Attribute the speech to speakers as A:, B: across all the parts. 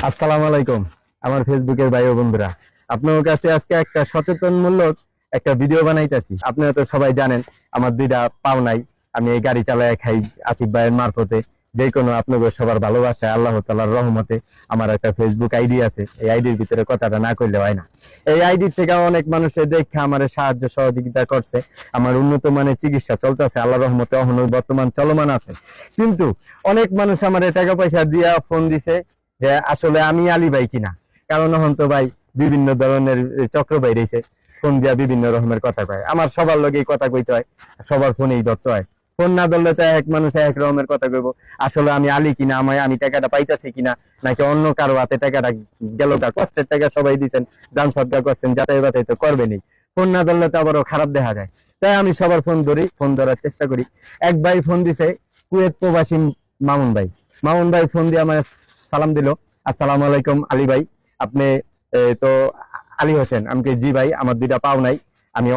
A: আসসালামু আলাইকুম আমার ফেসবুকের ভাই ও বন্ধুরা, আপনার কাছে আজকে একটা সচেতনমূলক একটা ভিডিও বানাইতেছি। আপনারা তো সবাই জানেন আমার দুইটা পাও নাই, আমি এই গাড়ি চালায় খাই আসিফ ভাইয়ের মারফতে। যে কোনো আপনাদের সবার ভালোবাসায় আল্লাহ তাআলার রহমতে আমার একটা ফেসবুক আইডি আছে। এই আইডির ভিতরে কথাটা না করলে হয় না। এই আইডি থেকে অনেক মানুষের দেখে আমার সাহায্য সহযোগিতা করছে। আমার উন্নত মানের চিকিৎসা চলতেছে আল্লাহর রহমতে, এখনো বর্তমান চলমান আছে। কিন্তু অনেক মানুষ আমার টাকা পয়সা দিয়া ফোন দিছে যে আসলে আমি আলী ভাই কিনা। কারণ এখন তো ভাই বিভিন্ন ধরনের চক্র বাইরেছে, ফোন দিয়া বিভিন্ন রকমের কথা কয়। আমার সবার লগেই কথা কইতে হয়, সবার ফোনেই ধরতে হয়। ফোন না ধরলে তো এক মানুষ এক রকমের কথা কইব। আসলে আমি আলী কিনা, আমি টাকাটা পাইতাছি কিনা, নাকি অন্য কারো হাতে টাকাটা গেল। কষ্টের টাকা সবাই দিচ্ছেন, দান সদকা করছেন, যাতাই বাতাই তো করবেনই। ফোন না ধরলে তো আবারও খারাপ দেখা যায়। তাই আমি সবার ফোন ধরি, ফোন ধরার চেষ্টা করি। এক ভাই ফোন দিছে, কুয়েত প্রবাসী মামুন ভাই। মামুন ভাই ফোন দিয়ে আমার সালাম দিল, আসসালামু আলাইকুম আলী ভাই, আপনি তো আলী হোসেন। আমি জি ভাই, আমার দুইটা পাও নাই, আমি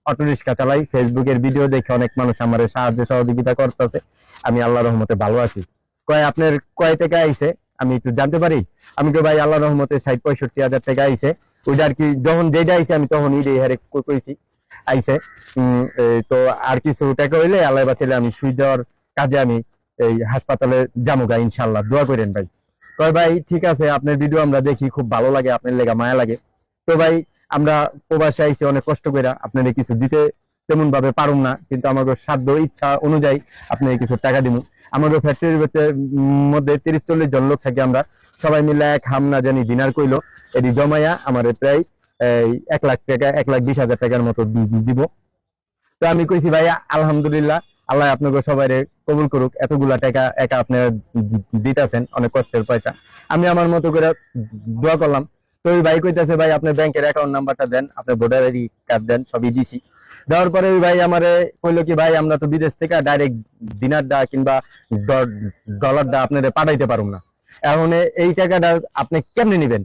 A: অটো রিক্সা চালাই। ফেসবুকের ভিডিও দেখে অনেক মানুষ আমার সাহায্য সহযোগিতা করতেছে, আমি আল্লাহর রহমতে ভালো আছি। কয় আপনার কয় টাকা আইছে আমি একটু জানতে পারি? আমি তো ভাই আল্লাহর রহমতে 60-65 হাজার টাকা আইছে। ওইটা আর কি যখন যেটা আইছে আমি তখন এই হারে কইছি আইছে। তো আর কিছু টাকা হইলে আল্লাহ বাঁচালে আমি সুই দেওয়ার কাজে আমি এই হাসপাতালে যামুগা, ইনশাল্লাহ দোয়া করেন ভাই। কয় ভাই ঠিক আছে, আপনার ভিডিও আমরা দেখি, খুব ভালো লাগে, আপনার লেগা মায়া লাগে। তো ভাই আমরা প্রবাসে আইছি অনেক কষ্ট করে, আপনাদের কিছু দিতে তেমন ভাবে পারুম না, কিন্তু আমাদের সাধ্য ইচ্ছা অনুযায়ী আপনাদের কিছু টাকা দিব। আমাদের ফ্যাক্টরির মধ্যে 30-40 জন লোক থাকি, আমরা সবাই মিলে এক হামনা জানি ডিনার কইলো, এটি জমাইয়া আমার প্রায় 1 লাখ টাকা, 1,20,000 টাকার মতো দিব। তো আমি কইছি ভাই আলহামদুলিল্লাহ, আল্লাহ আপনাকে সবাই কবুল করুক। এতগুলা টাকা একা আপনারা দিতেছেন, অনেক কষ্টের পয়সা। আমি আমার মতো করে দোয়া করলাম। তো ওই ভাই কইতেছে ভাই আপনার ব্যাংকের অ্যাকাউন্ট নাম্বারটা দেন, আপনার ভোটার আইডি কার্ড দেন, সবই দিছি। দেওয়ার পরে ওই ভাই আমারে কইলো কি ভাই আমরা তো বিদেশ থেকে ডাইরেক্ট দিনারটা কিংবা ডলারটা আপনাদের পাঠাইতে পারুম না, এখন এই টাকাটা আপনি কেমনে নিবেন?